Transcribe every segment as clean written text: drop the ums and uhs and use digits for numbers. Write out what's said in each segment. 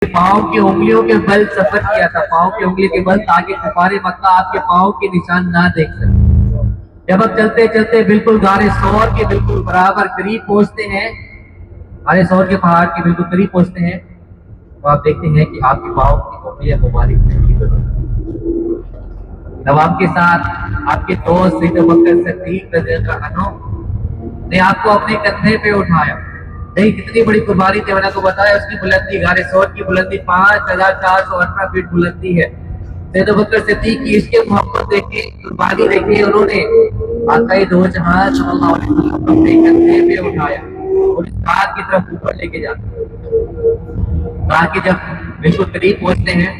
پاؤں کی انگلیوں کے بل سفر کیا تھا، پاؤں کی انگلی کے بل، تاکہ کفار مکہ آپ کے پاؤں کے نشان نہ دیکھ سکیں۔ جب آپ چلتے چلتے بالکل غار ثور کے بالکل برابر قریب پہنچتے ہیں، غار ثور کے پہاڑ کے بالکل قریب پہنچتے ہیں، تو آپ دیکھتے ہیں کہ آپ کے پاؤں کی انگلیاں مبارک نہیں ہوتی۔ جب آپ کے ساتھ آپ کے دوست سیدنا ابوبکر صدیق رضی اللہ عنہ نے آپ کو اپنے کندھے پہ اٹھایا، نہیں کتنی بڑی قربانی تھی، میں نے آپ کو بتایا اس کی بلندی، غار ثور کی بلندی 5418 فٹ بلندی ہے۔ سیدنا ابوبکر صدیق کی اس کے محبت دیکھیں، قربانی دیکھیں، انہوں نے آقائے دو جہاں صلی اللہ علیہ وسلم کو اپنے کندھے پہ اٹھایا اور اس غار کی طرف اوپر لے کے جاتے ہیں۔ غار کے جب بالکل قریب پہنچتے ہیں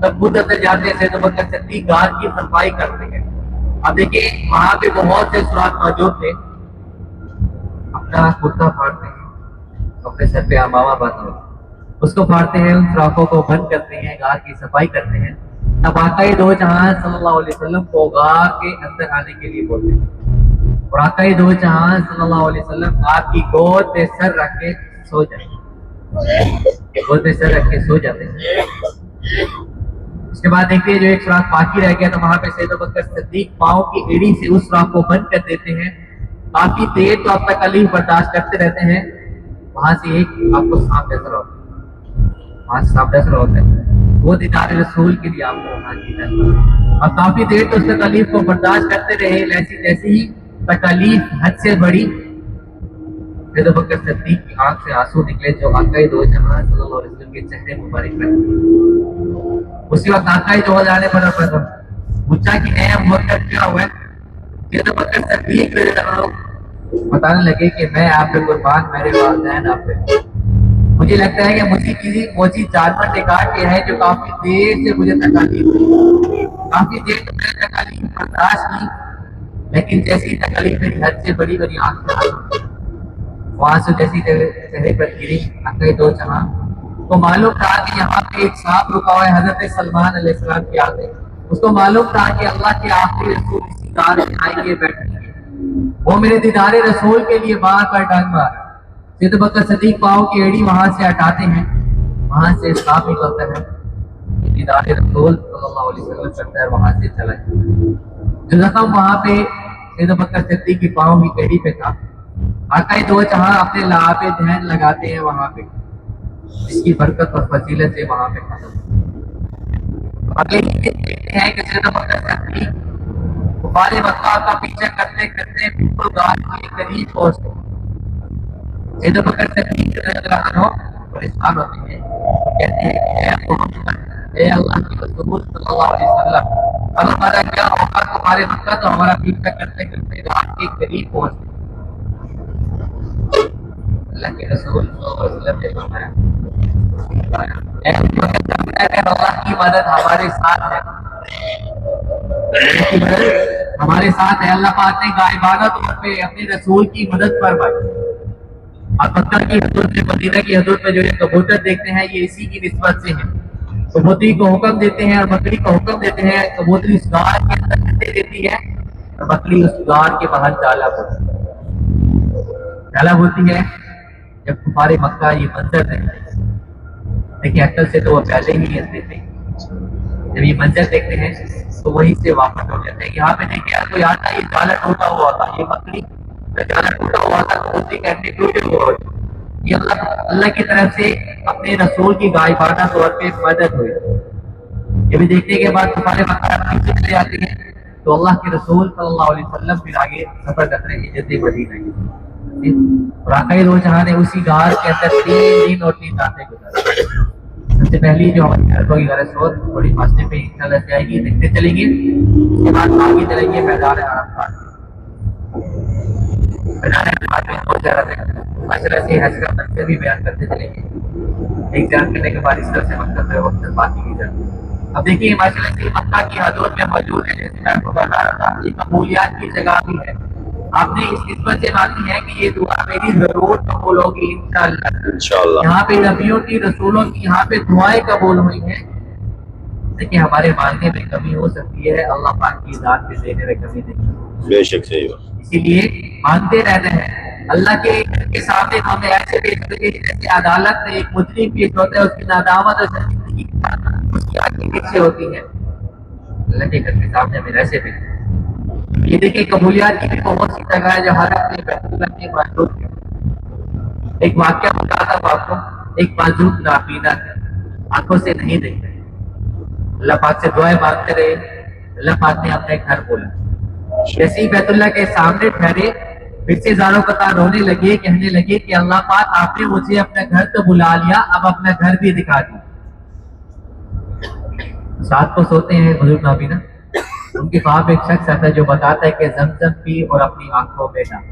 تب خود اندر جاتے ہیں، سیدنا ابوبکر صدیق غار کی صفائی کرتے ہیں۔ اب دیکھیں وہاں پہ بہت سے سوراخ موجود تھے، اپنا کرتا پھاڑتے ہیں، اپنے سر پہ امامہ باندھتے ہیں، اس کو پھاڑتے ہیں، ان سوراخوں کو بند کرتے ہیں، غار کی صفائی کرتے ہیں۔ تب آقائے دو جہاں صلی اللہ علیہ وسلم کو غار کے اندر آنے کے لیے بولتے ہیں، اور آقائے دو جہاں صلی اللہ علیہ وسلم آپ کی گود پہ سر رکھ کے سو جاتے ہیں، گود پہ سر رکھ کے سو جاتے ہیں۔ اس کے بعد دیکھتے ہیں جو ایک سوراخ باقی رہ گیا، تو وہاں پہ سیدنا ابوبکر صدیق پاؤں کی ایڑی سے اس سوراخ کو بند کر دیتے ہیں۔ کافی دیر تو آپ تکلیف برداشت کرتے رہتے ہیں، وہاں سے ایک آپ کو سانپ نظر ہوتا ہے، وہاں سے سانپ نظر ہوتا ہے، وہ دیدار رسول کے لیے آپ کو وہاں کی نظر، اور کافی دیر تو اس تکلیف کو برداشت کرتے رہے۔ جیسی ہی تکلیف حد سے بڑی، سیدنا ابوبکر صدیق کی آنکھ سے آنسو نکلے جو آقائے دو جہاں صلی اللہ علیہ وسلم کے چہرے مبارک پر۔ اسی وقت آقائے دو جانے پر پوچھا کہ اے ابوبکر کیا ہوا ہے؟ سیدنا ابوبکر صدیق رضی اللہ عنہ بتانے لگے کہ میں آپ پہ قربان، میرے والدین آپ پہ، مجھے لگتا ہے کہ مجھے کسی موچی جانور نے کاٹ کے ہے جو کافی دیر سے مجھے تکلیف دی، کافی دیر تو میں نے تکلیف برداشت کی، لیکن جیسی تکلیف میری حد سے بڑی میری آنکھ سے آنسو، وہاں سے جیسی چہرے پر گری آقائے دو جہاں کو معلوم تھا کہ یہاں پہ ایک سانپ رکا ہوا ہے، حضرت سلمان علیہ السلام کی آتے، اس کو معلوم تھا کہ اللہ کے آخری رسول اسی غار میں آئیں گے بیٹھیں گے، وہ میرے دیدار رسول کے لیے بار بار ڈانٹ مار۔ سیدنا ابوبکر صدیق پاؤں کی ایڑی وہاں سے ہٹاتے ہیں، وہاں سے سانپ نکلتا ہے، دیدار رسول صلی اللہ علیہ وسلم کرتا ہے، وہاں سے چلا جاتا ہے۔ جو زخم وہاں پہ سیدنا ابوبکر صدیق کی پاؤں کی ایڑی پہ تھا، آقائے دو جہاں اپنے لعاب دہن لگاتے ہیں وہاں پہ، جس کی برکت اور فضیلت سے وہاں پہ ختم۔ اگلے ہی دن دیکھتے ہیں کہ سیدنا ابوبکر صدیق کفار مکہ کا پیچھا کرتے کرتے بالکل غار کے قریب پہنچتے ہیں۔ سیدنا ابوبکر صدیق رضی اللہ عنہ پریشان ہوتے ہیں، کہتے ہیں کہ اے محمد، اے اللہ کے رسول صلی اللہ علیہ وسلم، اب ہمارا کیا ہوگا؟ تمہارے مکہ تو ہمارا پیچھا کرتے کرتے غار کے قریب پہنچتے ہیں۔ اللہ کے رسول صلی اللہ علیہ وسلم نے فرمایا، اے محمد، اگر اللہ کی مدد ہمارے ساتھ ہے، ہمارے ساتھ ہے، اللہ پاک نے غائبانہ طور پہ اپنے رسول کی مدد فرمائی۔ اور مکہ کی حدود میں، مدینہ کی حدود میں جو یہ کبوتر دیکھتے ہیں یہ اسی کی نسبت سے ہیں، کبوتری کو حکم دیتے ہیں اور بکری کو حکم دیتے ہیں، کبوتری اس غار کے اندر انڈے دیتی ہے اور بکری اس غار کے باہر چالا ہوتی ہے، چالا ہوتی ہے۔ جب کفار مکہ یہ منظر دیکھتے ہیں، دیکھیں عقل سے تو وہ پہلے ہی ہنستے تھے، جب یہ منظر دیکھتے ہیں تو وہیں سے واپس ہو جاتے ہیں۔ یہاں پہ دیکھیں کوئی آتا ہے، یہ جالا ٹوٹا ہوا تھا، یہ بکری کا جالا ٹوٹا ہوا تھا، کبوتری کا انڈے ٹوٹے ہوئے ہوتے، یہ اللہ کی طرف سے اپنے رسول کی غائبانہ طور پہ مدد ہوئی۔ یہ بھی دیکھنے کے بعد کفار مکہ پیچھے چلے آتے ہیں، تو اللہ کے رسول صلی اللہ علیہ وسلم پھر آگے سفر کرتے ہیں ہجرت مدینہ کی، اور آقائے دو جہاں نے اسی غار کے اندر 3 دن اور 3 راتیں گزاری۔ سب سے پہلی جو ہماری حرفوں کی غرض ہو تھوڑی فاصلے پہ انشاءاللہ سے آئے گی، دیکھتے چلیں گے، اس کے بعد آگے چلیں گے میدان عرفات۔ میدان عرفات میں بہت زیادہ معاشرہ سے حج کا منظر بھی بیان کرتے چلیں گے، ایک بیان کرنے کے بعد اس طرح سے مقصد ہے وقت باقی کی جاتی ہے۔ اب دیکھیے ماشاء اللہ سے مکہ کی حدود میں موجود ہے، جیسے میں آپ کو بتا رہا تھا، یہ قبولیات کی جگہ بھی ہے۔ آپ نے اس نسبت سے مانی ہے کہ یہ دعا میری ضرور قبول ہوگی انشاءاللہ۔ یہاں پہ نبیوں کی، رسولوں کی یہاں پہ دعائیں قبول ہوئی ہیں، لیکن ہمارے ماننے میں کمی ہو سکتی ہے، اللہ پاک کی ذات سے دینے میں کمی نہیں، بے شک صحیح بات۔ اسی لیے مانتے رہنا ہے، اللہ کے سامنے ہمیں ایسے پیش کرے جیسے عدالت میں ایک مجرم پیش ہوتا ہے، اس کی ندامت اور شرمندگی اس کی آنکھیں پیچھے ہوتی ہیں، اللہ کے گھر کے سامنے ہمیں ایسے پیش کرے۔ یہ دیکھیں قبولیات کی بھی بہت سی جگہ ہے جو ہر اپنے بیت اللہ کے معلوم ہے۔ ایک واقعہ بتاتا ہوں آپ کو، ایک معذور نابینا ہے، آنکھوں سے نہیں دیکھتے، اللہ پاک سے دعائیں مانگتے رہے، اللہ پاک نے اپنے گھر بولا، جیسے ہی بیت اللہ کے سامنے ٹھہرے پھر سے زاروں قطار رونے لگے، کہنے لگے کہ اللہ پاک آپ نے مجھے اپنے گھر تو بلا لیا، اب اپنا گھر بھی دکھا دیا۔ ساتھ کو سوتے ہیں بزرگ نابینا، ان کے خواب ایک شخص آتا ہے جو بتاتا ہے کہ زمزم پی اور اپنی آنکھوں میں ڈال،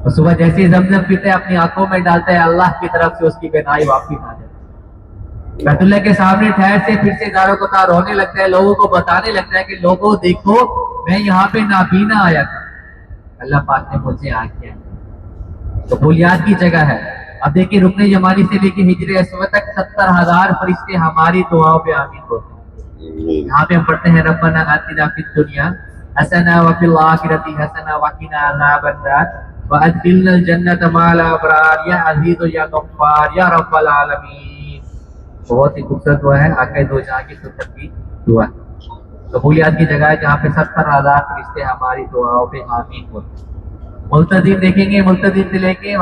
اور صبح جیسے ہی زمزم پیتا ہے اپنی آنکھوں میں ڈالتا ہے، اللہ کی طرف سے اس کی بینائی واپس آ جاتی ہے۔ بیت اللہ کے سامنے ٹھہر سے پھر سے زاروں قطار رونے لگتا ہے، لوگوں کو بتانے لگتا ہے کہ لوگوں دیکھو میں یہاں پہ نابینا آیا تھا، اللہ پاک نے مجھے آ کیا۔ قبولیات کی جگہ ہے۔ اب دیکھیں رکن یمانی سے لے کے ہجر اسود تک 70,000 فرشتے ہماری دعاؤں پہ آمین ہوتے ہیں۔ یہاں پہ ہم پڑھتے ہیں ربنا آتنا فی الدنیا حسنہ وفی الآخرۃ حسنہ وقنا عذاب النار وادخلنا الجنۃ مع الابرار یا عزیز و یا غفار یا رب العالمین۔ بہت ہی خوبصورت دعا ہے، آقا دو جہاں کی سنت کی دعا۔ قبولیات کی جگہ ہے جہاں پہ 70,000 فرشتے ہماری دعاؤں پہ آمین ہوتے ہیں۔ ملتزم دیکھیں گے، ملتزم سے لے کے